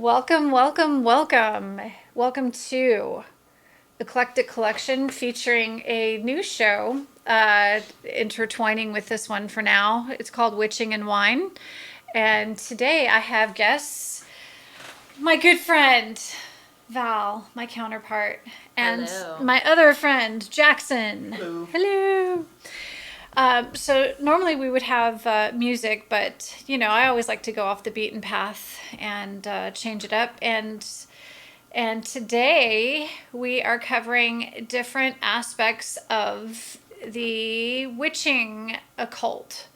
Welcome, welcome, welcome. Welcome to Eclectic Collection featuring a new show intertwining with this one for now. It's called Witching and Wine. And today I have guests, my good friend Val, my counterpart, and Hello. my other friend Jackson. Hello. Hello. So normally we would have music, but I always like to go off the beaten path and change it up. And today we are covering different aspects of the witching occult,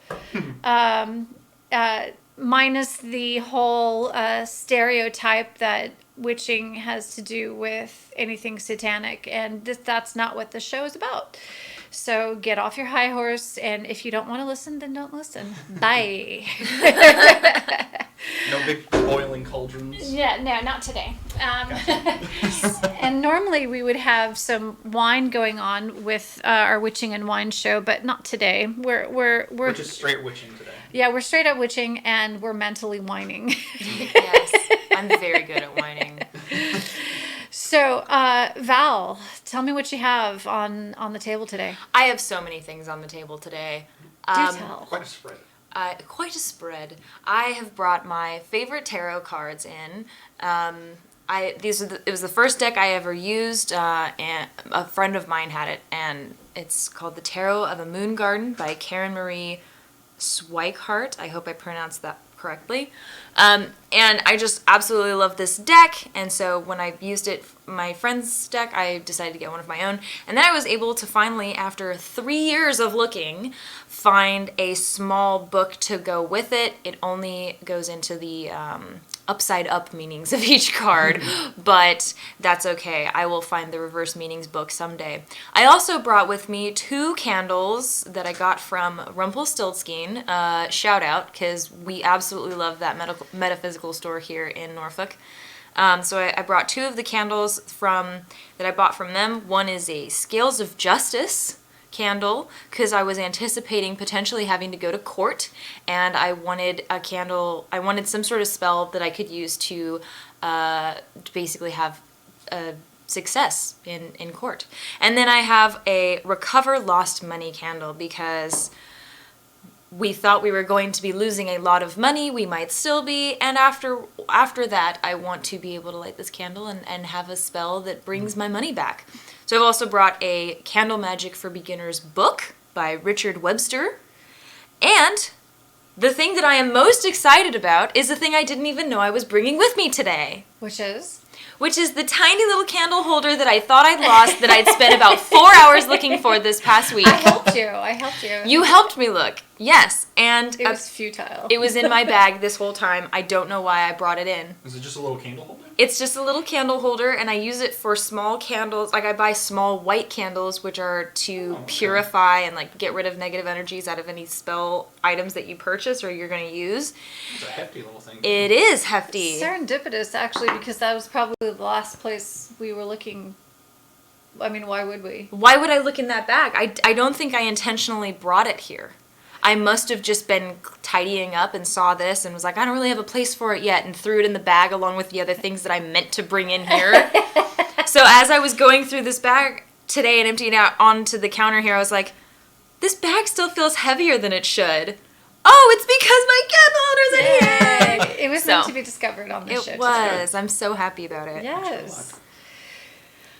minus the whole stereotype that witching has to do with anything satanic, and that's not what the show is about. So get off your high horse, and if you don't want to listen, then don't listen. Bye. No big boiling cauldrons. Yeah, no, not today. And normally we would have some wine going on with our witching and wine show, but not today. We're just straight witching today. Yeah, we're straight up witching, and we're mentally whining. Yes, I'm very good at whining. So, Val, tell me what you have on the table today. I have so many things on the table today. Do tell. Quite a spread. Quite a spread. I have brought my favorite tarot cards in. It was the first deck I ever used, and a friend of mine had it, and it's called The Tarot of a Moon Garden by Karen Marie Swikehart. I hope I pronounced that correctly. And I just absolutely love this deck, and so when I used it, my friend's deck, I decided to get one of my own. And then I was able to finally, after 3 years of looking, find a small book to go with it. It only goes into the upside up meanings of each card, but that's okay. I will find the reverse meanings book someday. I also brought with me 2 candles that I got from Rumpelstiltskin. Shout out, because we absolutely love that metaphysical store here in Norfolk. So I brought 2 of the candles that I bought from them. One is a Scales of Justice candle, because I was anticipating potentially having to go to court, and I wanted some sort of spell that I could use to basically have success in court. And then I have a Recover Lost Money candle, because we thought we were going to be losing a lot of money. We might still be. And after that, I want to be able to light this candle and have a spell that brings my money back. So I've also brought a Candle Magic for Beginners book by Richard Webster. And the thing that I am most excited about is the thing I didn't even know I was bringing with me today. Which is the tiny little candle holder that I thought I'd lost, that I'd spent about 4 hours looking for this past week. I helped you. You helped me look. Yes. And it was futile. It was in my bag this whole time. I don't know why I brought it in. Is it just a little candle holder? It's just a little candle holder, and I use it for small candles. Like, I buy small white candles, which are to purify and get rid of negative energies out of any spell items that you purchase or you're going to use. It's a hefty little thing. It is hefty. Serendipitous, actually, because that was probably the last place we were looking. I mean, why would we? Why would I look in that bag? I don't think I intentionally brought it here. I must have just been tidying up and saw this and was like, I don't really have a place for it yet, and threw it in the bag along with the other things that I meant to bring in here. So as I was going through this bag today and emptying it out onto the counter here, I was like, this bag still feels heavier than it should. Oh, it's because my candle holder's in here! It was meant to be discovered on this show. It was. I'm so happy about it. Yes.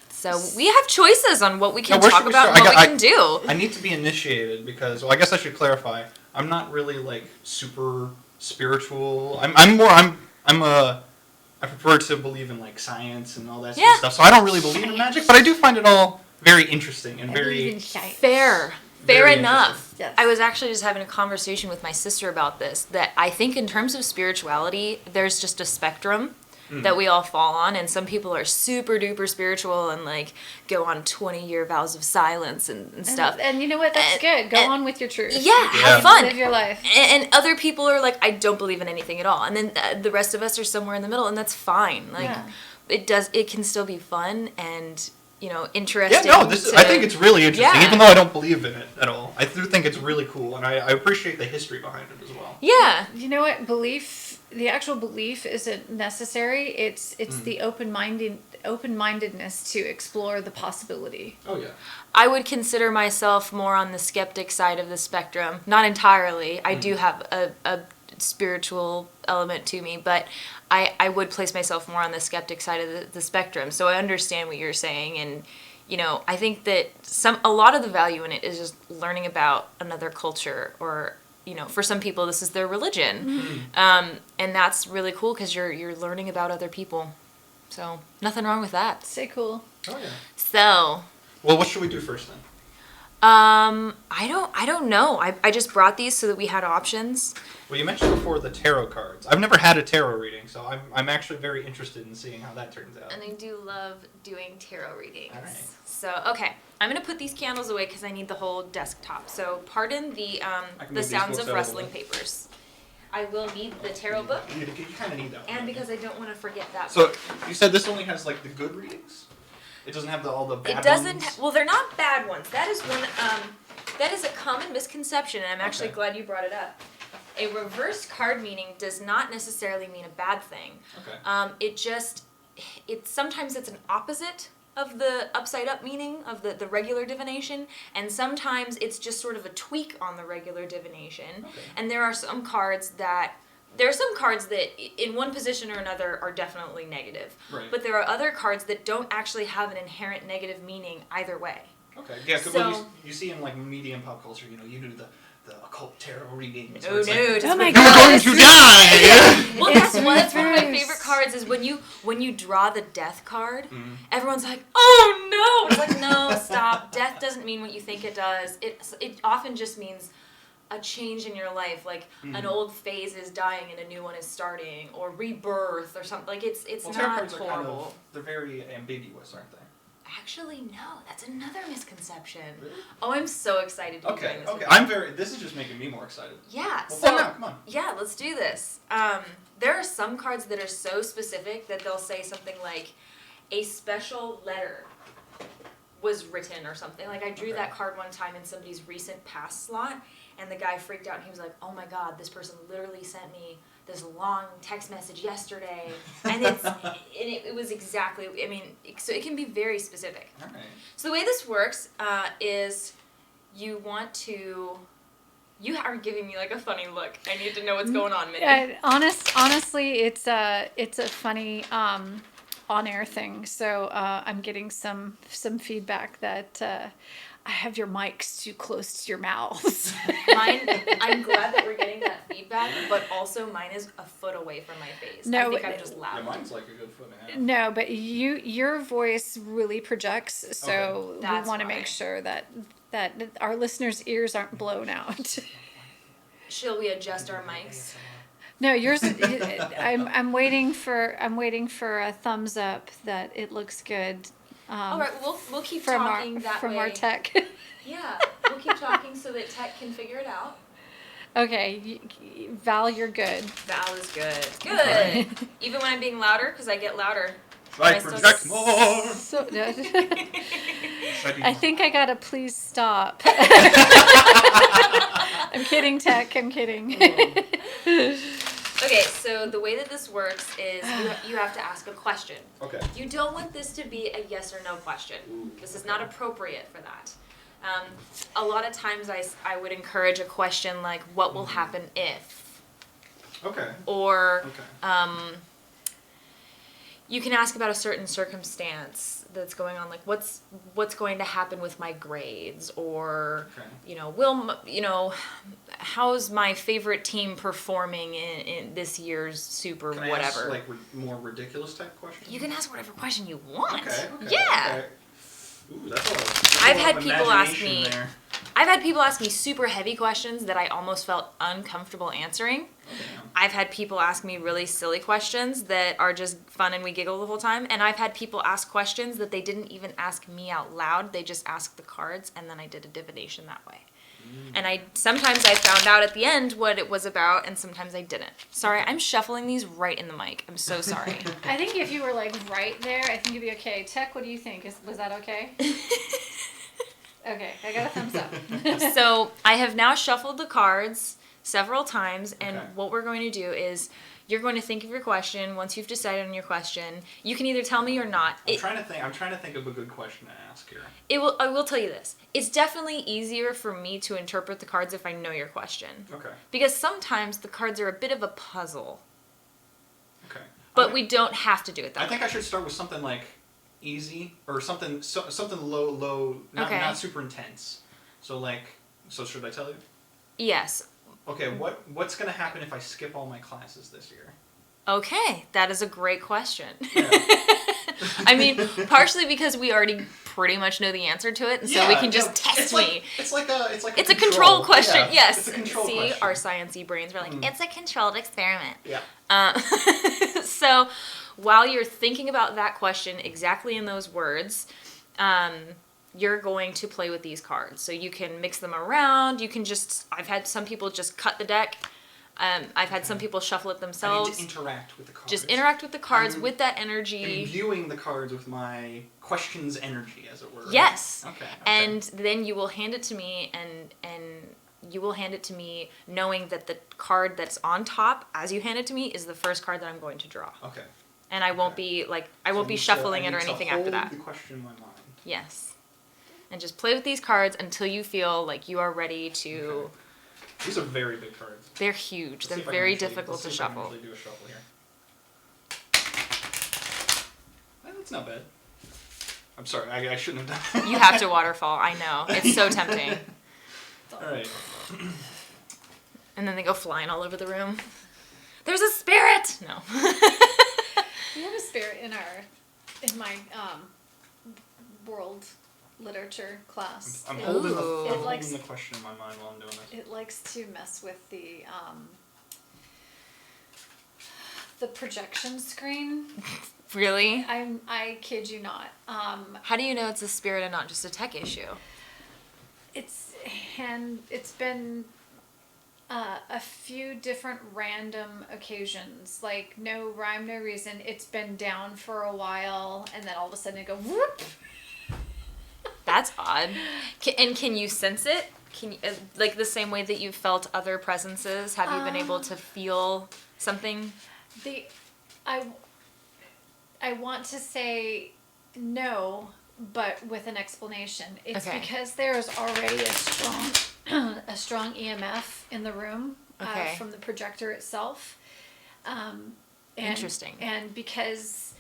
So we have choices on what we can talk about and what we can do. I need to be initiated because, I guess I should clarify. I'm not really super spiritual. I prefer to believe in science and all that sort of stuff. So I don't really believe in magic, but I do find it all very interesting and very fair very enough. Yes. I was actually just having a conversation with my sister about this, that I think in terms of spirituality, there's just a spectrum that we all fall on, and some people are super duper spiritual and go on 20-year vows of silence and stuff. And you know what? That's good. Go on with your truth. Yeah, have fun. Live your life. And other people are like, I don't believe in anything at all. And then the rest of us are somewhere in the middle, and that's fine. It can still be fun and interesting. Yeah, no, I think it's really interesting, even though I don't believe in it at all. I do think it's really cool, and I appreciate the history behind it as well. Yeah. You know what? Belief the actual belief isn't necessary. It's the open-mindedness to explore the possibility. Oh yeah. I would consider myself more on the skeptic side of the spectrum. Not entirely. I do have a spiritual element to me, but I would place myself more on the skeptic side of the spectrum. So I understand what you're saying, and I think that a lot of the value in it is just learning about another culture, or for some people this is their religion, and that's really cool because you're learning about other people. So nothing wrong with that. Stay cool. Oh yeah. So. Well, what should we do first then? I don't know. I just brought these so that we had options. Well, you mentioned before the tarot cards. I've never had a tarot reading, so I'm actually very interested in seeing how that turns out. And I do love doing tarot readings. All right. So, okay. I'm going to put these candles away because I need the whole desktop. So, pardon the sounds of rustling papers. I will need the tarot book. You kind of need that one. And because I don't want to forget that So, book. you said this only has, like, the good readings? It doesn't have all the bad It doesn't. ones? Well, they're not bad ones. That is one. That is a common misconception, and I'm actually glad you brought it up. A reverse card meaning does not necessarily mean a bad thing. Okay. Sometimes it's an opposite of the upside up meaning of the regular divination, and sometimes it's just sort of a tweak on the regular divination. Okay. And there are some cards that in one position or another are definitely negative. Right. But there are other cards that don't actually have an inherent negative meaning either way. Okay. Yeah, because So, you see in, like, media and pop culture, you do the occult tarot readings. Oh, where it's like, no. Oh my You're God. going to die! Well, that's one of my reverse. favorite cards is when you draw the death card, everyone's like, oh no! It's like, no, stop. Death doesn't mean what you think it does. It often just means a change in your life, like an old phase is dying and a new one is starting, or rebirth or something. Like it's tarot not cards are horrible. they're very ambiguous, aren't they? Actually, no, that's another misconception. Really? Oh, I'm so excited to be doing Okay, this. okay. This is just making me more excited. Yeah, Well, so fun now, come on. yeah, let's do this. There are some cards that are so specific that they'll say something like, a special letter was written or something. Like I drew that card one time in somebody's recent past slot, and the guy freaked out and he was like, oh my God, this person literally sent me this long text message yesterday. And it was exactly, so it can be very specific. All right. So the way this works is you are giving me like a funny look. I need to know what's going on, Mindy. Honestly, it's a funny on-air thing. So I'm getting some feedback that I have your mics too close to your mouths. I'm glad that we're getting that feedback, but also mine is a foot away from my face. No, I think I'm just loud. Yeah, mine's like a good foot and a half. No, but your voice really projects, so Okay. we That's want to why. make sure that our listeners' ears aren't blown out. Shall we adjust our mics? No, yours. I'm waiting for a thumbs up that it looks good. All right, we'll keep from talking that from way. our tech. Yeah, we'll keep talking so that tech can figure it out. Okay, Val, you're good. Val is good. Good. Even when I'm being louder, because I get louder. Try I still project more. So, Should I think I gotta please stop. I'm kidding, tech. I'm kidding. Okay, so the way that this works is you have to ask a question. Okay. You don't want this to be a yes or no question. This is not appropriate for that. A lot of times I would encourage a question like, what will happen if? Okay. Or Okay. you can ask about a certain circumstance that's going on, like what's going to happen with my grades, or how's my favorite team performing in this year's super Can I whatever. ask, like, more ridiculous type questions? You can ask whatever question you want. Okay. Yeah. Okay. Ooh, that's a I've lot had of people ask imagination me. there. I've had people ask me super heavy questions that I almost felt uncomfortable answering. Damn. I've had people ask me really silly questions that are just fun and we giggle the whole time. And I've had people ask questions that they didn't even ask me out loud. They just asked the cards, and then I did a divination that way. And sometimes I found out at the end what it was about, and sometimes I didn't. Sorry, I'm shuffling these right in the mic. I'm so sorry. I think if you were like right there, I think it'd be okay. Tech, what do you think? Was that okay? Okay, I got a thumbs up. So I have now shuffled the cards several times, and Okay. what we're going to do is You're going to think of your question. Once you've decided on your question, you can either tell me or not. I'm trying to think of a good question to ask here. I will tell you this. It's definitely easier for me to interpret the cards if I know your question. Okay. Because sometimes the cards are a bit of a puzzle. Okay. But we don't have to do it that way. I think I should start with something like easy or something low, not super intense. So should I tell you? Yes. Okay, what's going to happen if I skip all my classes this year? Okay, that is a great question. Yeah. I mean, partially because we already pretty much know the answer to it, and so we can just test me. It's a control question. Yeah, yes. It's a control See, question. our sciencey brains were like, it's a controlled experiment. Yeah. So while you're thinking about that question exactly in those words, you're going to play with these cards. So you can mix them around. You can I've had some people just cut the deck. I've had some people shuffle it themselves. I need to interact with the cards. Just interact with the cards with that energy. Imbuing the cards with my question's energy, as it were. Right? Yes. Okay. And then you will hand it to me, and you will hand it to me knowing that the card that's on top, as you hand it to me, is the first card that I'm going to draw. Okay. And I won't be shuffling it or anything after that. The question in my mind. Yes. And just play with these cards until you feel like you are ready to... Okay. These are very big cards. They're huge. They're very difficult to shuffle. Let's do a shuffle here. That's not bad. I'm sorry, I shouldn't have done that. You have to waterfall. I know. It's so tempting. Alright. And then they go flying all over the room. There's a spirit! No. We have a spirit in my world literature class. I'm holding the question in my mind while I'm doing this. It likes to mess with the projection screen. Really? I kid you not. How do you know it's a spirit and not just a tech issue? It's been a few different random occasions, like no rhyme, no reason. It's been down for a while, and then all of a sudden it go whoop. That's odd. Can you sense it? Can you, like the same way that you've felt other presences? Have you been able to feel something? I want to say no, but with an explanation. It's because there's already a strong EMF in the room from the projector itself. Interesting. And because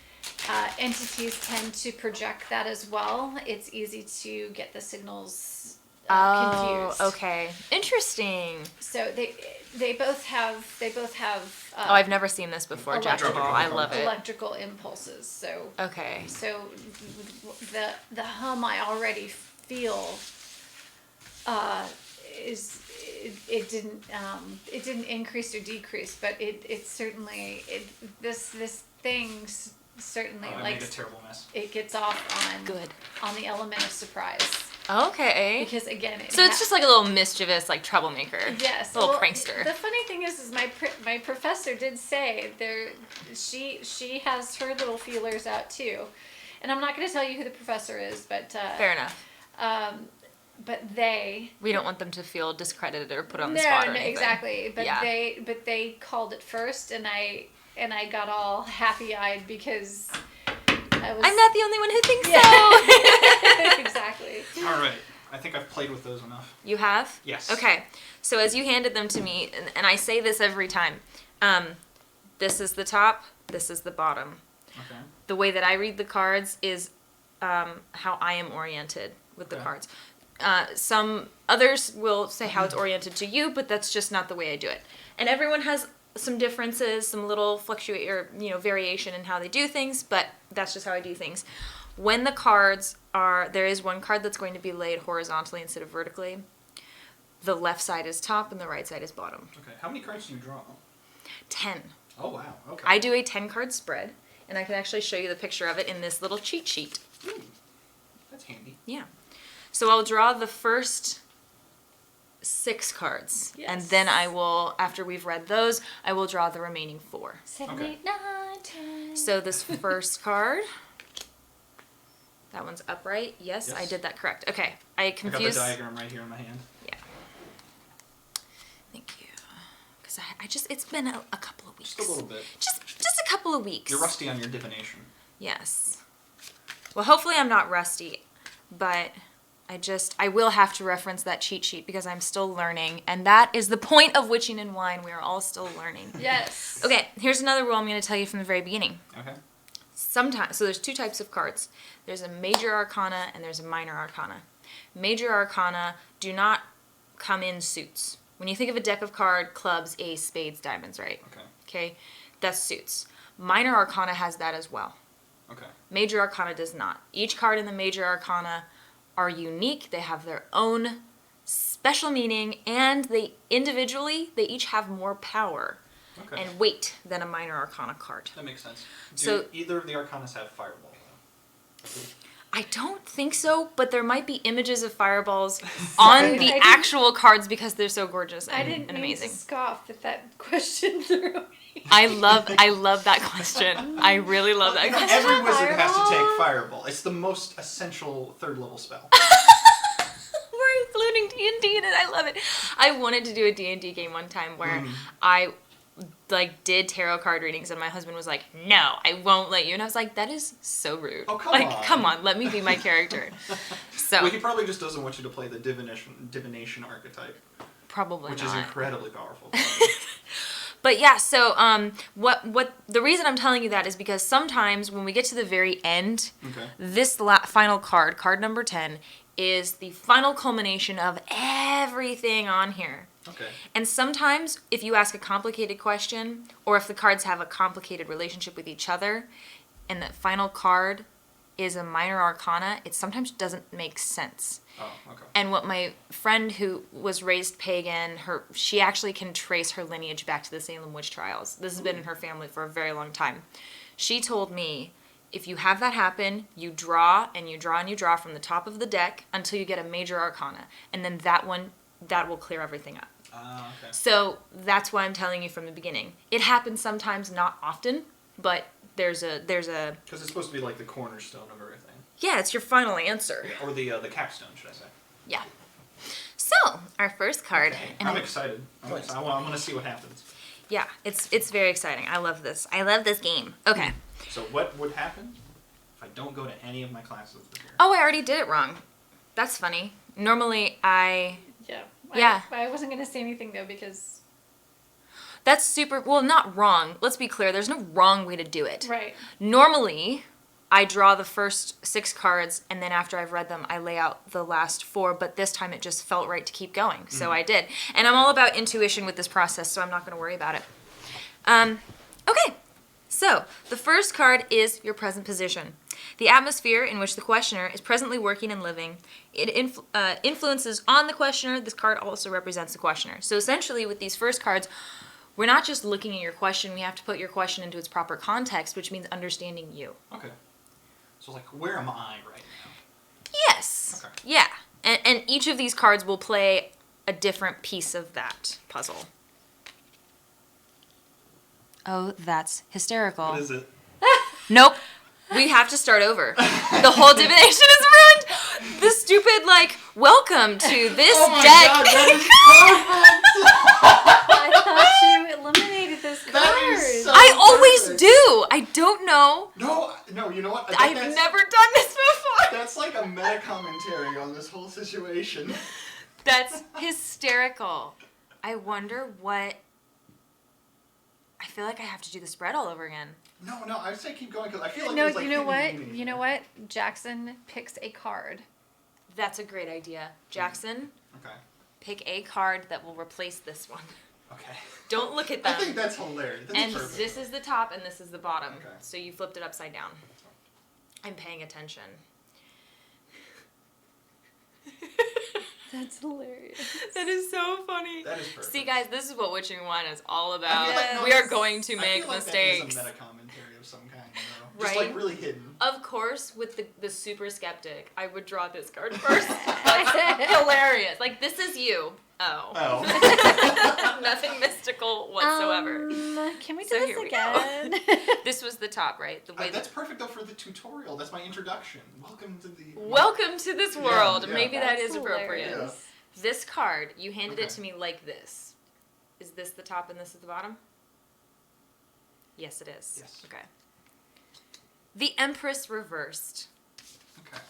entities tend to project that as well, it's easy to get the signals confused. Oh, okay. Interesting. So they both have I've never seen this before, Jack. I love it. Electrical impulses. So the hum I already feel it didn't increase or decrease, but it certainly this thing certainly made a terrible mess. It gets off on the element of surprise. Okay. Because again, it's just like a little mischievous, like troublemaker. Yes. A little prankster. The funny thing is my professor did say she has her little feelers out too, and I'm not going to tell you who the professor is, but fair enough. But we don't want them to feel discredited or put on the spot or anything. Exactly. But they called it first, and I got all happy-eyed because I'm not the only one who thinks so. Exactly. All right. I think I've played with those enough. You have? Yes. Okay. So as you handed them to me, and I say this every time, this is the top, this is the bottom. Okay. The way that I read the cards is how I am oriented with the cards. Some others will say how it's oriented to you, but that's just not the way I do it. And everyone has some differences, some little variation in how they do things, but that's just how I do things. When the cards there is one card that's going to be laid horizontally instead of vertically. The left side is top and the right side is bottom. Okay. How many cards do you draw? 10. Oh, wow. Okay. I do a 10-card spread, and I can actually show you the picture of it in this little cheat sheet. Ooh, that's handy. Yeah. So I'll draw the first 6 cards. Yes. And then I will, after we've read those, I will draw the remaining 4. 7, Okay. 8, 9, 10. So this first card, that one's upright. Yes, I did that correct. Okay, I confused. I got the diagram right here in my hand. Yeah. Thank you. Because because it's been a couple of weeks. Just a little bit. Just a couple of weeks. You're rusty on your divination. Yes. Well, hopefully I'm not rusty, but I will have to reference that cheat sheet because I'm still learning, and that is the point of Witching and Wine. We are all still learning. Yes. Okay, here's another rule I'm going to tell you from the very beginning. Okay. Sometimes, so there's two types of cards. There's a major arcana and there's a minor arcana. Major arcana do not come in suits. When you think of a deck of clubs, ace, spades, diamonds, right? Okay, that's suits. Minor arcana has that as well. Okay. Major arcana does not. Each card in the major arcana are unique. They have their own special meaning, and they each have more power and weight than a minor arcana card. That makes sense. Do either of the arcanas have fireball, though? I don't think so, but there might be images of fireballs on the actual cards because they're so gorgeous and amazing. I didn't mean to scoff at that question through me. I love that question. I really love that question. Every wizard has to take fireball. It's the most essential third level spell. We're including D&D in it. I love it. I wanted to do a D&D game one time where I did tarot card readings, and my husband was like, "No, I won't let you." And I was like, "That is so rude. Oh, come on, let me be my character." So well, he probably just doesn't want you to play the divination archetype. Probably which not. is incredibly powerful. But yeah, so what the reason I'm telling you that is because sometimes when we get to the very end, this final card number 10, is the final culmination of everything on here. Okay. And sometimes if you ask a complicated question, or if the cards have a complicated relationship with each other, and the final card is a minor arcana, it sometimes doesn't make sense. Oh, okay. And what my friend who was raised pagan, she actually can trace her lineage back to the Salem witch trials. This has been in her family for a very long time. She told me, if you have that happen, you draw and you draw and you draw from the top of the deck until you get a major arcana. And then that will clear everything up. Okay. So that's why I'm telling you from the beginning. It happens sometimes, not often, but there's a... Because it's supposed to be like the cornerstone of everything. Yeah, it's your final answer. Or the capstone, should I say. Yeah. So, our first card. Okay. I'm excited. I want to see what happens. Yeah, it's very exciting. I love this. I love this game. Okay. So what would happen if I don't go to any of my classes this year? Oh, I already did it wrong. That's funny. Normally, Yeah. I wasn't going to say anything, though, because... That's super... Well, not wrong. Let's be clear. There's no wrong way to do it. Right. Normally, I draw the first 6 cards, and then after I've read them, I lay out the last 4, but this time it just felt right to keep going, so I did. And I'm all about intuition with this process, so I'm not going to worry about it. Okay. So, the first card is your present position. The atmosphere in which the questioner is presently working and living. It influences on the questioner. This card also represents the questioner. So essentially, with these first cards, we're not just looking at your question. We have to put your question into its proper context, which means understanding you. Okay. So, where am I right now? Yes. Okay. Yeah. And each of these cards will play a different piece of that puzzle. Oh, that's hysterical. What is it? Nope. We have to start over. The whole divination is ruined. The stupid, welcome to this deck. God, that I thought you eliminated this card. That is so I always perfect. do. I don't know. No, you know what? I've never done this before. That's like a meta commentary on this whole situation. That's hysterical. I wonder what... I feel like I have to do the spread all over again. No, I say keep going because I feel like No, there's, you know what? hidden meaning You know what? Jackson picks a card. That's a great idea. Jackson, Okay. pick a card that will replace this one. Okay. Don't look at them. I think that's hilarious. That's And perfect. this is the top and this is the bottom. Okay. So you flipped it upside down. I'm paying attention. That's hilarious. That is so funny. That is perfect. See, guys, this is what Witching Wine is all about. Yes. We are going to I make feel like mistakes. That is a meta commentary of some kind, you know? Right? Just really hidden. Of course, with the super skeptic, I would draw this card first. That's hilarious. This is you. Oh. Nothing mystical whatsoever. Can we do So this here we again? This was the top, right? The way That's perfect though for the tutorial. That's my introduction. Welcome to this world. Yeah. Maybe that That's is appropriate. hilarious. This card, you handed it Okay. to me like this. Is this the top and this is the bottom? Yes, it is. Yes. Okay. The Empress reversed. Okay.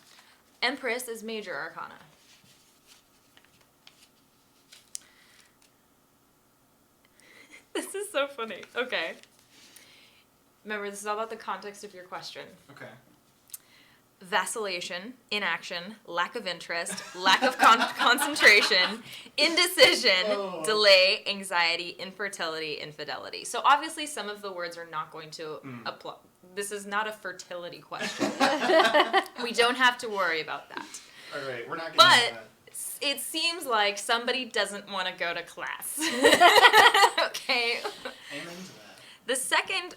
Empress is major arcana. This is so funny. Okay. Remember, this is all about the context of your question. Okay. Vacillation, inaction, lack of interest, lack of concentration, indecision, delay, anxiety, infertility, infidelity. So obviously some of the words are not going to apply. This is not a fertility question. We don't have to worry about that. All right, we're not getting But into that. it seems like somebody doesn't want to go to class. Okay. Amen to that. The second.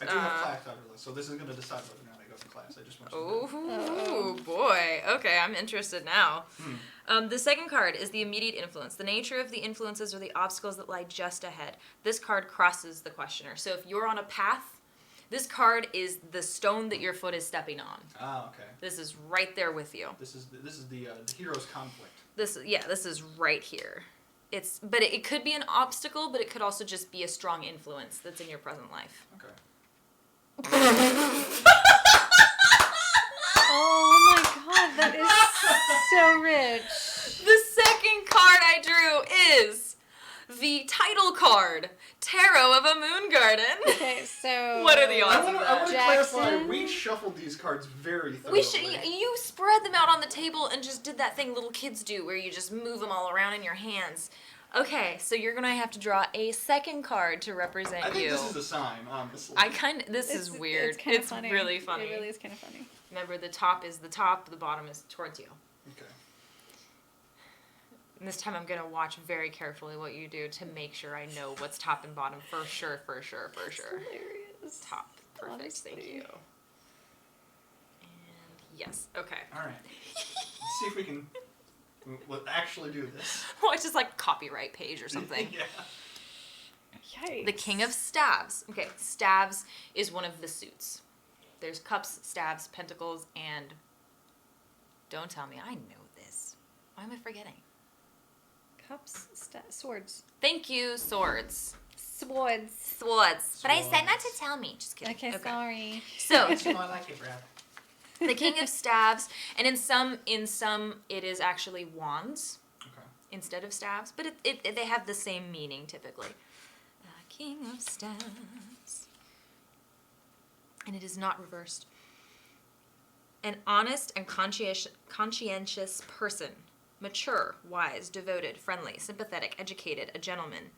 I do have class after this, so this is going to decide whether or not I go to class. I just want you to know. Oh boy. Okay, I'm interested now. The second card is the immediate influence. The nature of the influences or the obstacles that lie just ahead. This card crosses the questioner. So if you're on a path, this card is the stone that your foot is stepping on. Ah, okay. This is right there with you. This is the hero's conflict. This is right here. But it could be an obstacle, but it could also just be a strong influence that's in your present life. Okay. Oh my god, that is so rich. The second card I drew is the title card, Tarot of a Moon Garden. Okay, so What are the odds? I want to clarify, Jackson? we shuffled these cards very thoroughly. You spread them out on the table and just did that thing little kids do where you just move them all around in your hands. Okay, so you're gonna have to draw a second card to represent I think you. this is a sign, honestly. This is weird. It's kind of funny. Really funny. It really is kind of funny. Remember, the top is the top, the bottom is towards you. Okay. And this time I'm gonna watch very carefully what you do to make sure I know what's top and bottom for sure. It's hilarious. Top. Perfect. Honestly. Thank you. And yes. Okay. All right. Let's see if we can actually do this. Well, it's just like copyright page or something. Yeah. Yikes. The King of Staves. Okay, staves is one of the suits. There's cups, staves, pentacles, and don't tell me I know this. Why am I forgetting? Cups, swords. Thank you, swords. Swords. Swords. But I said Swords. not to tell me. Just kidding. Okay, sorry. So, It's more like it, Brad. the King of Staves, and in some it is actually wands Okay. instead of staves, but they have the same meaning typically. King of Staves. And it is not reversed. An honest and conscientious person. Mature, wise, devoted, friendly, sympathetic, educated, a gentleman.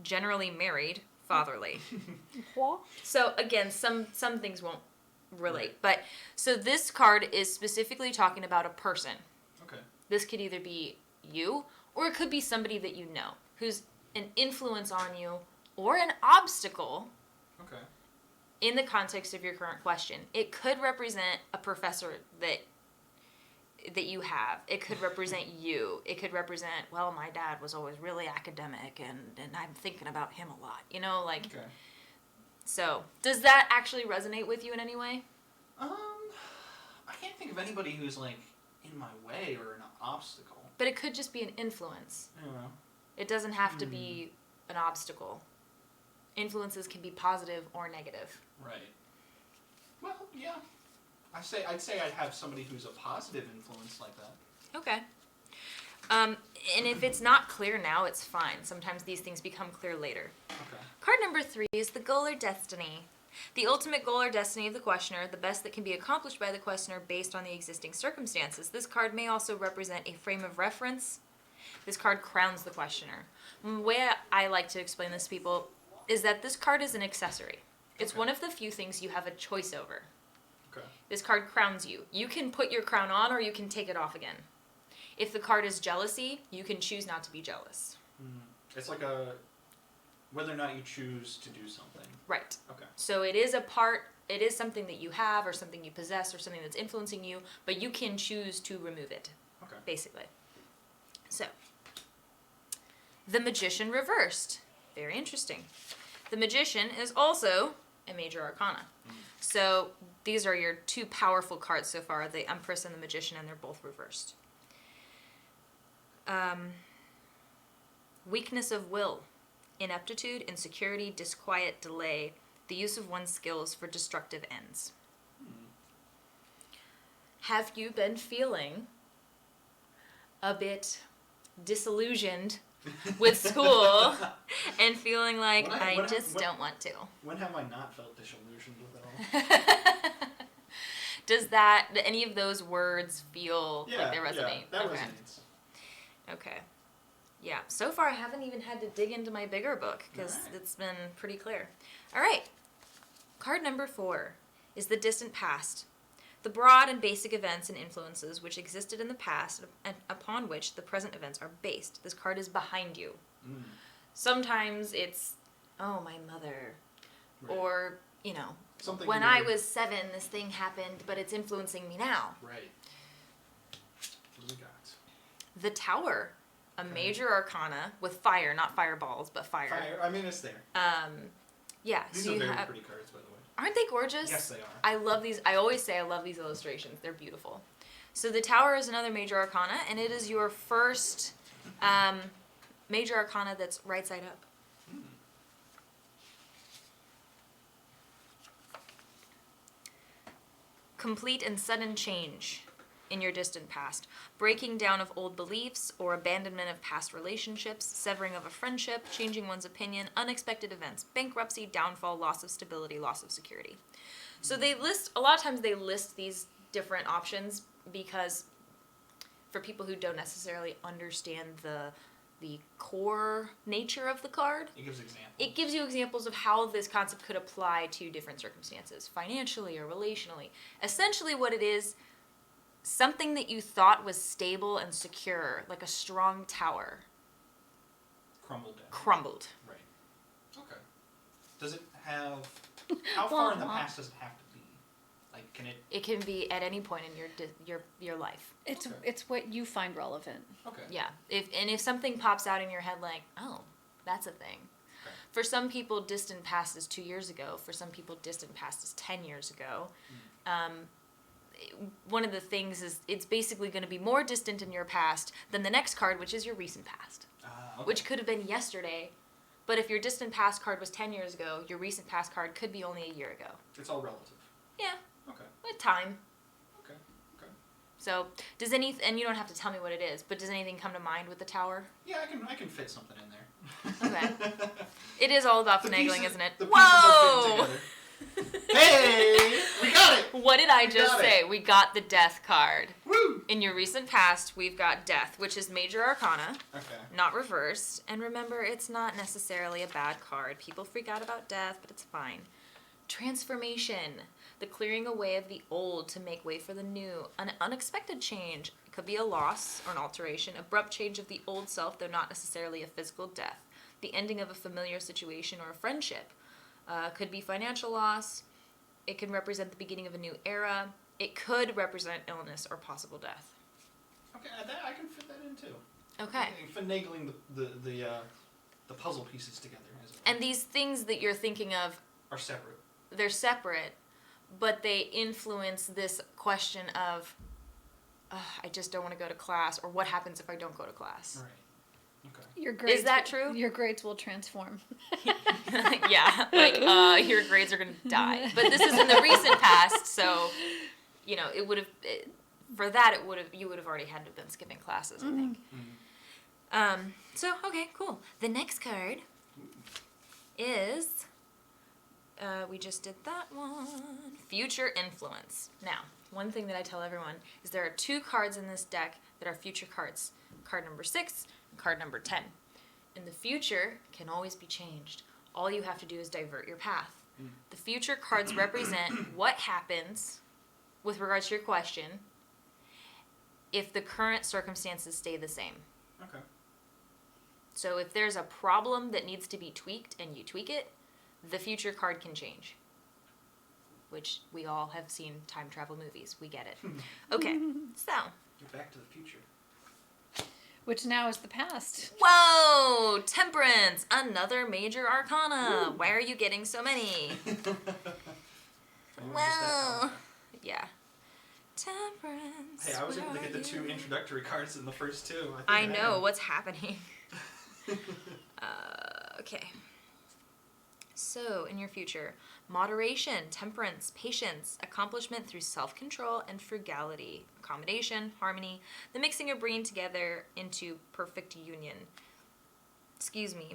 Generally married, fatherly. What? So again, some things won't relate. Right. But so this card is specifically talking about a person. Okay. This could either be you or it could be somebody that you know who's an influence on you or an obstacle Okay. in the context of your current question. It could represent a professor that you have. It could represent you. It could represent, well, my dad was always really academic and I'm thinking about him a lot. You know, like, Okay. so does that actually resonate with you in any way? I can't think of anybody who's like in my way or an obstacle. But it could just be an influence. I don't know. It doesn't have to be an obstacle. Influences can be positive or negative. Right. Well, yeah. I'd say I'd have somebody who's a positive influence like that. Okay. And if it's not clear now, it's fine. Sometimes these things become clear later. Okay. Card number 3 is the goal or destiny. The ultimate goal or destiny of the questioner, the best that can be accomplished by the questioner based on the existing circumstances. This card may also represent a frame of reference. This card crowns the questioner. The way I like to explain this to people is that this card is an accessory. It's Okay. one of the few things you have a choice over. Okay. This card crowns you. You can put your crown on or you can take it off again. If the card is jealousy, you can choose not to be jealous. It's like whether or not you choose to do something. Right. Okay. So it is something that you have or something you possess or something that's influencing you, but you can choose to remove it, Okay. basically. So, the Magician reversed. Very interesting. The Magician is also a major arcana. So these are your two powerful cards so far, the Empress and the Magician, and they're both reversed. weakness of will, ineptitude, insecurity, disquiet, delay, the use of one's skills for destructive ends. Have you been feeling a bit disillusioned with school and feeling like I just don't want to? When have I not felt disillusioned with it all? Do any of those words feel like they resonate? Yeah, that resonates. Okay. Yeah, so far I haven't even had to dig into my bigger book because it's been pretty clear. All right. Card number 4 is the distant past. The broad and basic events and influences which existed in the past and upon which the present events are based. This card is behind you. Sometimes it's, oh, my mother. Right. Or, something when I was 7, this thing happened, but it's influencing me now. Right. What do we got? The Tower. A major arcana with fire, not fireballs, but fire. Fire. I mean, it's there. Yeah. These are very pretty cards, by the way. Aren't they gorgeous? Yes, they are. I love these. I always say I love these illustrations. They're beautiful. So the Tower is another major arcana, and it is your first major arcana that's right side up. Complete and sudden change in your distant past. Breaking down of old beliefs or abandonment of past relationships, severing of a friendship, changing one's opinion, unexpected events, bankruptcy, downfall, loss of stability, loss of security. So a lot of times they list these different options because for people who don't necessarily understand the core nature of the card. It gives examples. It gives you examples of how this concept could apply to different circumstances, financially or relationally. Essentially what it is, something that you thought was stable and secure, like a strong tower. Crumbled down. Crumbled. Right. Okay. Does it have... How far in the past does it have to be? Like, can it... It can be at any point in your life. It's what you find relevant. Okay. Yeah. If something pops out in your head like, oh, that's a thing. Okay. For some people, distant past is 2 years ago. For some people, distant past is 10 years ago. One of the things is it's basically going to be more distant in your past than the next card, which is your recent past, okay. Which could have been yesterday. But if your distant past card was 10 years ago, your recent past card could be only a year ago. It's all relative. Yeah. Okay. With time. Okay. So, and you don't have to tell me what it is, but does anything come to mind with the Tower? Yeah, I can fit something in there. Okay. It is all about finagling, isn't it? The pieces are fitting together. Hey! We got it! What did I just say? We got the Death card. Woo! In your recent past, we've got Death, which is major arcana. Okay. Not reversed. And remember, it's not necessarily a bad card. People freak out about death, but it's fine. Transformation. The clearing away of the old to make way for the new. An unexpected change. It could be a loss or an alteration. Abrupt change of the old self, though not necessarily a physical death. The ending of a familiar situation or a friendship. Could be financial loss. It can represent the beginning of a new era. It could represent illness or possible death. Okay, I can fit that in too. Okay. Finagling the puzzle pieces together. And these things that you're thinking of are separate. They're separate, but they influence this question of, I just don't want to go to class, or what happens if I don't go to class? Right. Okay. Your grades Is that true? Your grades will transform. Yeah, your grades are going to die. But this is in the recent past, so, it would have, you would have already had to have been skipping classes, I think. So, okay, cool. The next card is, we just did that one, Future Influence. Now, one thing that I tell everyone is there are 2 cards in this deck that are future cards. Card number 6 and card number 10. And the future can always be changed. All you have to do is divert your path. The future cards represent what happens, with regards to your question, if the current circumstances stay the same. Okay. So if there's a problem that needs to be tweaked and you tweak it, the future card can change. Which we all have seen time travel movies. We get it. Okay, so. Get back to the future. Which now is the past. Whoa! Temperance! Another major arcana. Woo. Why are you getting so many? Well, yeah. Temperance. Hey, I was able to get the 2 introductory cards in the first 2. I know. What's happening? Okay. So, in your future, moderation, temperance, patience, accomplishment through self-control and frugality, accommodation, harmony, the mixing of bringing together into perfect union.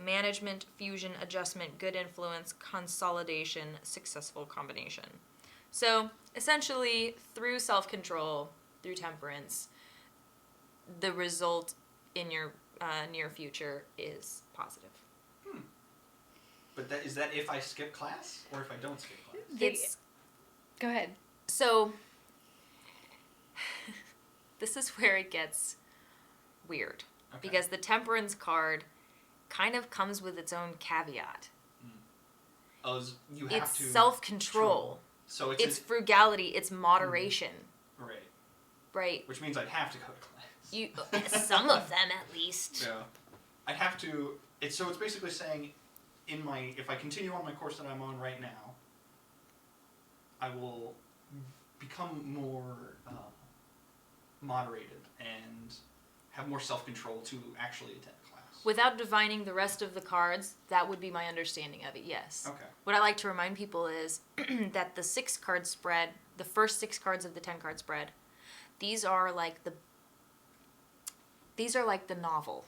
Management, fusion, adjustment, good influence, consolidation, successful combination. So, essentially, through self-control, through temperance, the result in your near future is positive. But is that if I skip class or if I don't skip class? Go ahead. So, this is where it gets weird. Okay. Because the temperance card kind of comes with its own caveat. You have It's to self-control. So it's frugality. It's moderation. Right. Right. Which means I'd have to go to class. Some of them at least. Yeah. I'd have to. It's basically saying, if I continue on my course that I'm on right now, I will become more moderated and have more self-control to actually attend class. Without divining the rest of the cards, that would be my understanding of it, yes. Okay. What I like to remind people is that the 6-card spread, the first 6 cards of the 10-card spread, these are like the novel.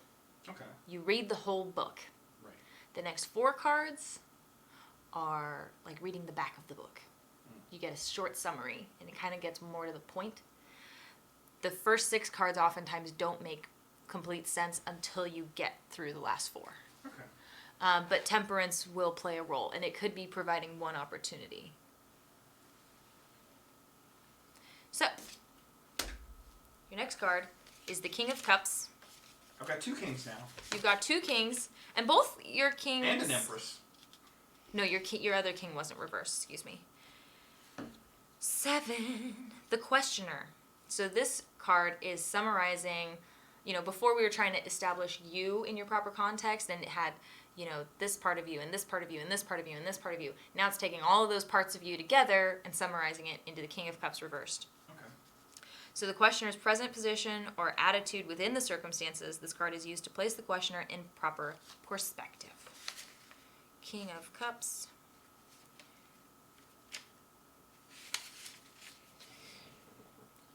Okay. You read the whole book. Right. The next 4 cards are like reading the back of the book. You get a short summary, and it kind of gets more to the point. The first 6 cards oftentimes don't make complete sense until you get through the last 4. Okay. But temperance will play a role, and it could be providing one opportunity. So, your next card is the King of Cups. I've got 2 kings now. You've got 2 kings, and both your kings... And an empress. No, your other king wasn't reversed, excuse me. 7, the Questioner. So this card is summarizing, before we were trying to establish you in your proper context, and it had, this part of you, and this part of you, and this part of you, and this part of you. Now it's taking all of those parts of you together and summarizing it into the King of Cups reversed. Okay. So the questioner's present position or attitude within the circumstances, this card is used to place the questioner in proper perspective. King of Cups.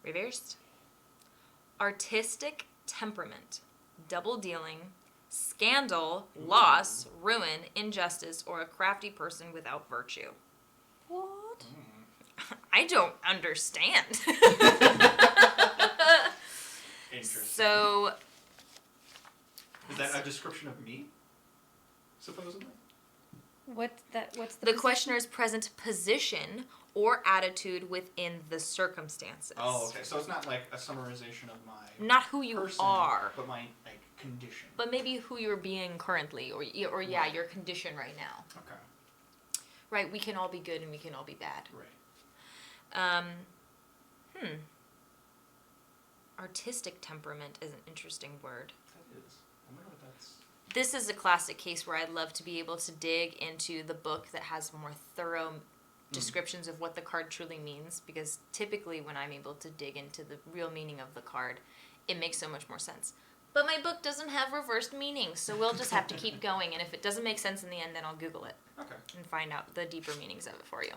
Reversed. Artistic temperament, double dealing, scandal, loss, ruin, injustice, or a crafty person without virtue. What? I don't understand. Interesting. So, is that a description of me? Supposedly? What's the the questioner's present position or attitude within the circumstances. Oh, okay. So it's not like a summarization of my Not who you person, are, but my condition. but maybe who you're being currently, or Right. your condition right now. Okay. Right, we can all be good and we can all be bad. Right. Artistic temperament is an interesting word. That is. I wonder what that's. This is a classic case where I'd love to be able to dig into the book that has more thorough descriptions of what the card truly means, because typically when I'm able to dig into the real meaning of the card, it makes so much more sense. But my book doesn't have reversed meanings, so we'll just have to keep going, and if it doesn't make sense in the end, then I'll Google it. Okay. And find out the deeper meanings of it for you.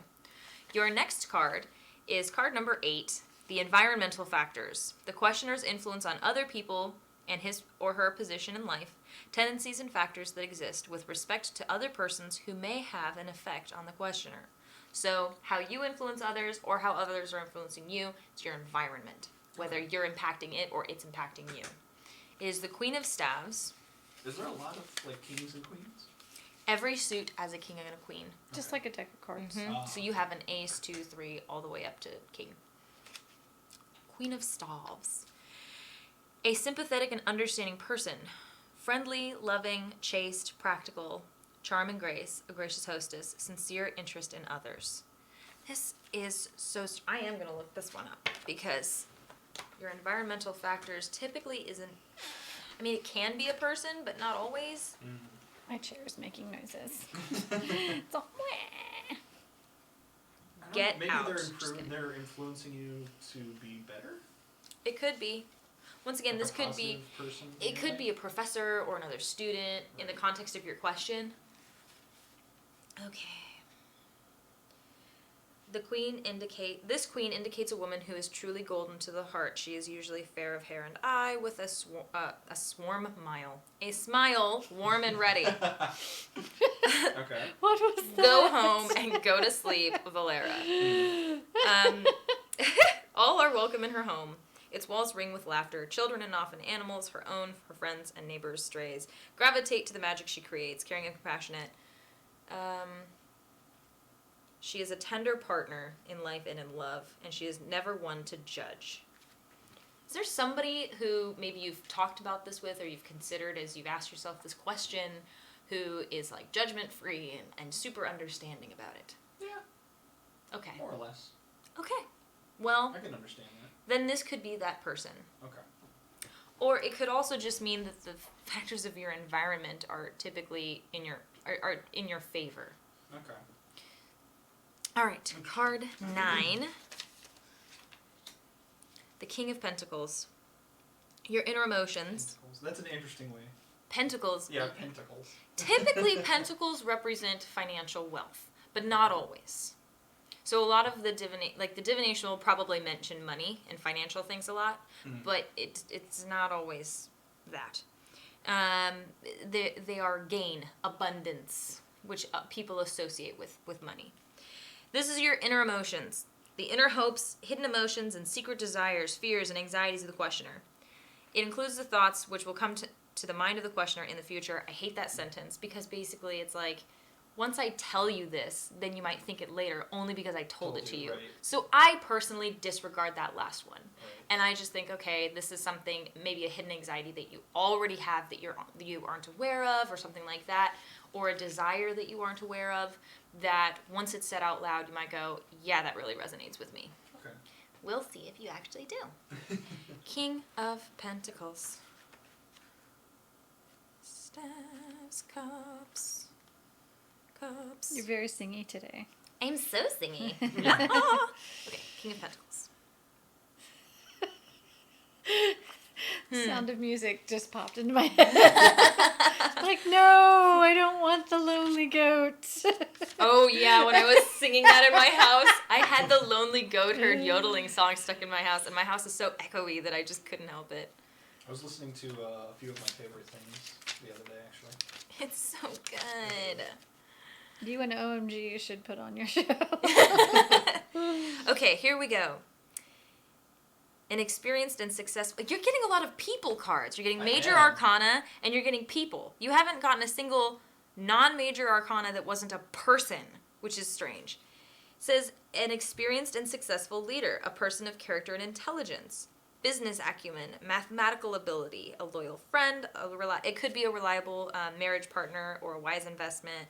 Your next card is card number 8, the environmental factors. The questioner's influence on other people and his or her position in life, tendencies and factors that exist with respect to other persons who may have an effect on the questioner. So how you influence others or how others are influencing you, it's your environment, whether you're impacting it or it's impacting you. It is the Queen of Staves. Is there a lot of kings and queens? Every suit has a king and a queen. Just like a deck of cards. Oh. So you have an ace, 2, 3, all the way up to king. Queen of Staves. A sympathetic and understanding person. Friendly, loving, chaste, practical, charm and grace, a gracious hostess, sincere interest in others. This is so... I am going to look this one up because your environmental factors typically isn't... I mean, it can be a person, but not always. My chair is making noises. It's all, wah. Get Maybe out. they're Just kidding. they're influencing you to be better. It could be. Once again, Like this a could be, positive person, it could maybe? be a professor or another student in the context of your question. Okay. This queen indicates a woman who is truly golden to the heart. She is usually fair of hair and eye, with a smile warm and ready. Okay. What was that? Go home and go to sleep, Valera. All are welcome in her home. Its walls ring with laughter. Children and often animals, her own, her friends, and neighbors' strays, gravitate to the magic she creates, caring and compassionate. She is a tender partner in life and in love, and she is never one to judge. Is there somebody who maybe you've talked about this with, or you've considered as you've asked yourself this question, who is like judgment-free and super understanding about it? Yeah. Okay. More or less. Okay. Well, I can understand that. then this could be that person. Okay. Or it could also just mean that the factors of your environment are typically are in your favor. Okay. All right, card 9. The King of Pentacles. Your inner emotions. Pentacles. That's an interesting way. Pentacles. Yeah, pentacles. Typically, pentacles represent financial wealth, but not always. So a lot of the divination will probably mention money and financial things a lot, but it's not always that. They are gain, abundance, which people associate with money. This is your inner emotions, the inner hopes, hidden emotions, and secret desires, fears, and anxieties of the questioner. It includes the thoughts which will come to the mind of the questioner in the future. I hate that sentence because basically it's like, once I tell you this, then you might think it later only because I told it to you. Right. So I personally disregard that last one. Right. And I just think, okay, this is something, maybe a hidden anxiety that you already have that you aren't aware of, or something like that, or a desire that you aren't aware of, that once it's said out loud, you might go, yeah, that really resonates with me. Okay. We'll see if you actually do. King of Pentacles. Staves, cups. You're very singy today. I'm so singy. Okay, King of Pentacles. Sound of Music just popped into my head. Like, no, I don't want the lonely goat. Oh yeah, when I was singing that in my house, I had the Lonely Goat Herd yodeling song stuck in my house, and my house is so echoey that I just couldn't help it. I was listening to a few of my favorite things the other day, actually. It's so good. You and OMG should put on your show. Okay, here we go. An experienced and successful... You're getting a lot of people cards. You're getting Major Arcana, and you're getting people. You haven't gotten a single non-Major Arcana that wasn't a person, which is strange. It says, an experienced and successful leader, a person of character and intelligence, business acumen, mathematical ability, a loyal friend, it could be a reliable marriage partner or a wise investment.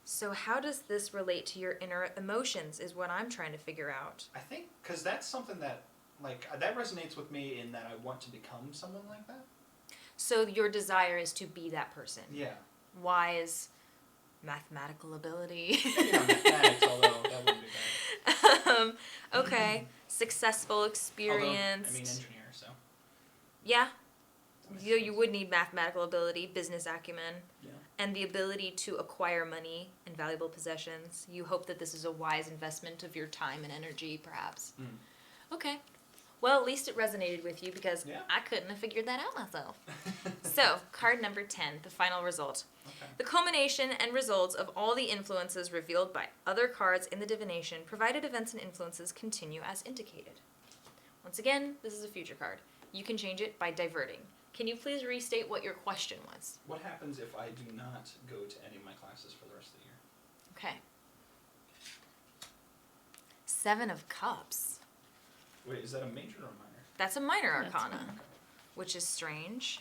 So how does this relate to your inner emotions is what I'm trying to figure out. I think, because that's something that, like, that resonates with me in that I want to become someone like that. So your desire is to be that person. Yeah. Wise, mathematical ability. Maybe not mechanics, although that wouldn't be bad. Okay. Successful, experienced. Although, I mean, engineer, so. Yeah. You would need mathematical ability, business acumen, Yeah. and the ability to acquire money and valuable possessions. You hope that this is a wise investment of your time and energy, perhaps. Okay. Well, at least it resonated with you because I couldn't have figured that out myself. So, card number 10, the final result. Okay. The culmination and results of all the influences revealed by other cards in the divination, provided events and influences continue as indicated. Once again, this is a future card. You can change it by diverting. Can you please restate what your question was? What happens if I do not go to any of my classes for the rest of the year? Okay. 7 of Cups. Wait, is that a major or a minor? That's a minor That's arcana, minor. which is strange.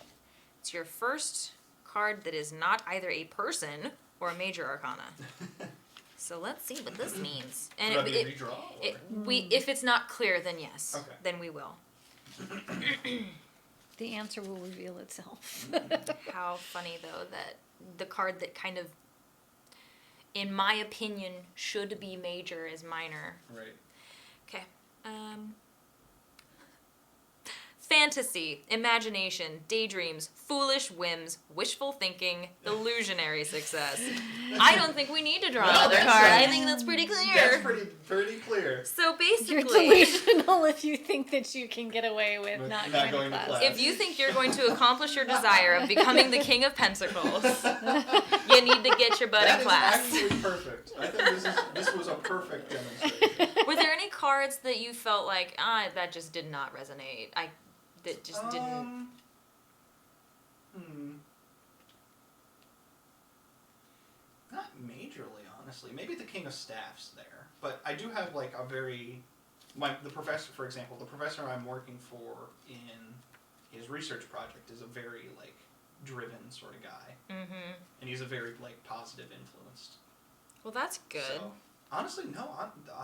It's your first card that is not either a person or a major arcana. So let's see what this means. And Should I redraw? Or? if it's not clear, then yes. Okay. Then we will. The answer will reveal itself. How funny, though, that the card that kind of, in my opinion, should be major is minor. Right. Okay. Fantasy, imagination, daydreams, foolish whims, wishful thinking, illusionary success. I don't think we need to draw another card. I think that's pretty clear. That's pretty clear. So basically, You're delusional if you think that you can get away with not going to class. if you think you're going to accomplish your desire of becoming the King of Pentacles, you need to get your butt in class. That is actually perfect. I think this was a perfect demonstration. Were there any cards that you felt like, that just did not resonate? That just didn't. Not majorly, honestly. Maybe the King of Staffs there, but I do have like a very, the professor, for example, the professor I'm working for in his research project is a very like driven sort of guy, and he's a very like positive influenced. Well, that's good. So, honestly, no,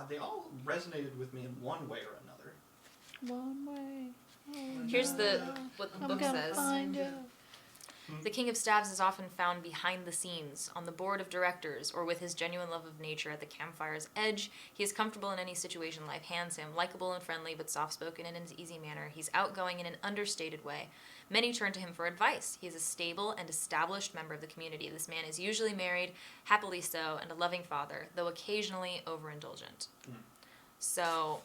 they all resonated with me in one way or another. One way. Here's what the book says. The King of Staves is often found behind the scenes, on the board of directors, or with his genuine love of nature at the campfire's edge. He is comfortable in any situation life hands him, likable and friendly, but soft-spoken in his easy manner. He's outgoing in an understated way. Many turn to him for advice. He is a stable and established member of the community. This man is usually married, happily so, and a loving father, though occasionally overindulgent. So,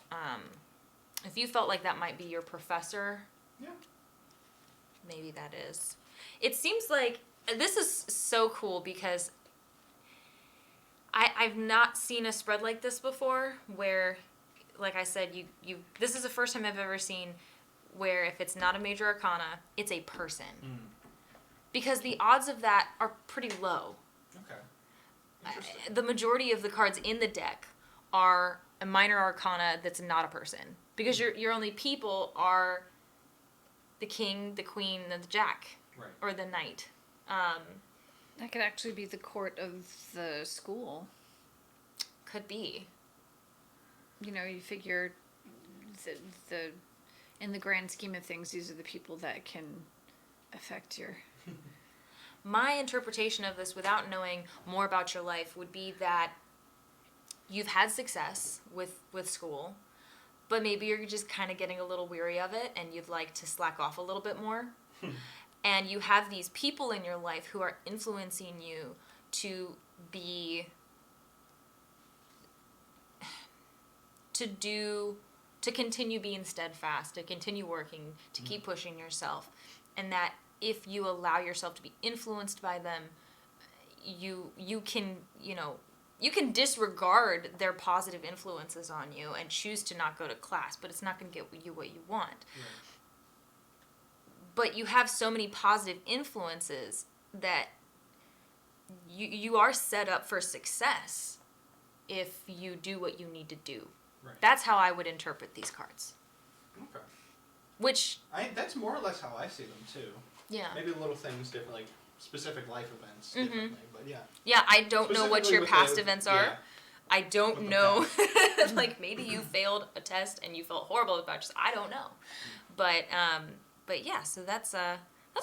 if you felt like that might be your professor, maybe that is. It seems like this is so cool because I've not seen a spread like this before where, like I said, this is the first time I've ever seen where if it's not a major arcana, it's a person. Because the odds of that are pretty low. Okay. Interesting. The majority of the cards in the deck are a minor arcana that's not a person. Because your only people are the king, the queen, and the jack. Right. Or the knight. That could actually be the court of the school. Could be. You know, you figure the in the grand scheme of things, these are the people that can affect your... My interpretation of this, without knowing more about your life, would be that you've had success with school, but maybe you're just kind of getting a little weary of it and you'd like to slack off a little bit more. And you have these people in your life who are influencing you to continue being steadfast, to continue working, to keep pushing yourself. And that if you allow yourself to be influenced by them, you can disregard their positive influences on you and choose to not go to class, but it's not going to get you what you want. Right. But you have so many positive influences that you are set up for success if you do what you need to do. Right. That's how I would interpret these cards. Okay. Which... that's more or less how I see them, too. Yeah. Maybe little things different, like specific life events differently, but yeah. Yeah, I don't know what your past events are. Yeah. I don't know. Like, maybe you failed a test and you felt horrible about yourself. I don't know. But yeah, so that's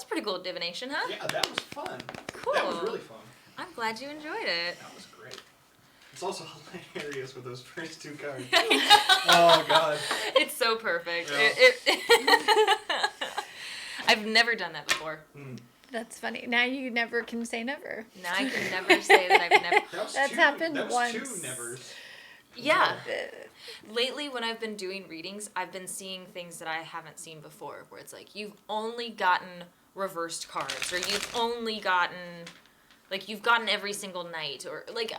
pretty cool divination, huh? Yeah, that was fun. Cool. That was really fun. I'm glad you enjoyed it. That was great. It's also hilarious with those first two cards. Oh, God. It's so perfect. Yeah. I've never done that before. That's funny. Now you never can say never. Now I can never say that I've never... That's happened that was once. two nevers. Yeah. Lately, when I've been doing readings, I've been seeing things that I haven't seen before, where it's like, you've only gotten reversed cards, or you've only gotten, like, you've gotten every single night, or, like,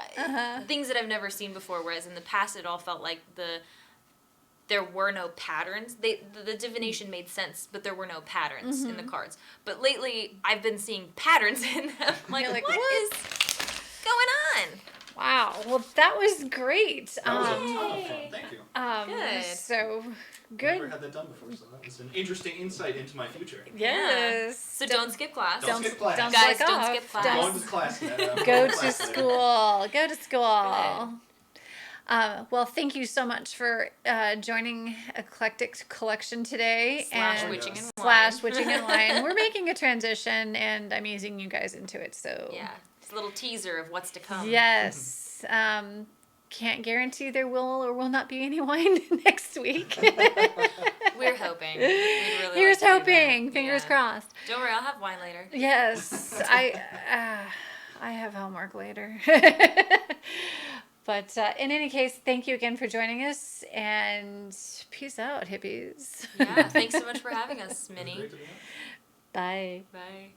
things that I've never seen before, whereas in the past it all felt like there were no patterns. The divination made sense, but there were no patterns in the cards. But lately, I've been seeing patterns in them. Like, what is going on? Wow. Well, that was great. That was a ton of fun. Thank you. Good. So, I've good. never had that done before, so that was an interesting insight into my future. Yes. So don't skip class. Don't skip class. Don't Guys, slack don't off. skip class. Going to class now. Go to school. Go to school. Well, thank you so much for joining Eclectic Collection today. Slash and witching and wine. Slash witching and wine. We're making a transition, and I'm easing you guys into it. So Yeah. It's a little teaser of what's to come. yes. can't guarantee there will or will not be any wine next week. We're hoping. We'd really Here's like to do hoping. that. Fingers Yeah. crossed. Don't worry, I'll have wine later. Yes, I have homework later. But in any case, thank you again for joining us, and peace out, hippies. Yeah, thanks so much for having us, It was Minnie. great to be on. Bye. Bye.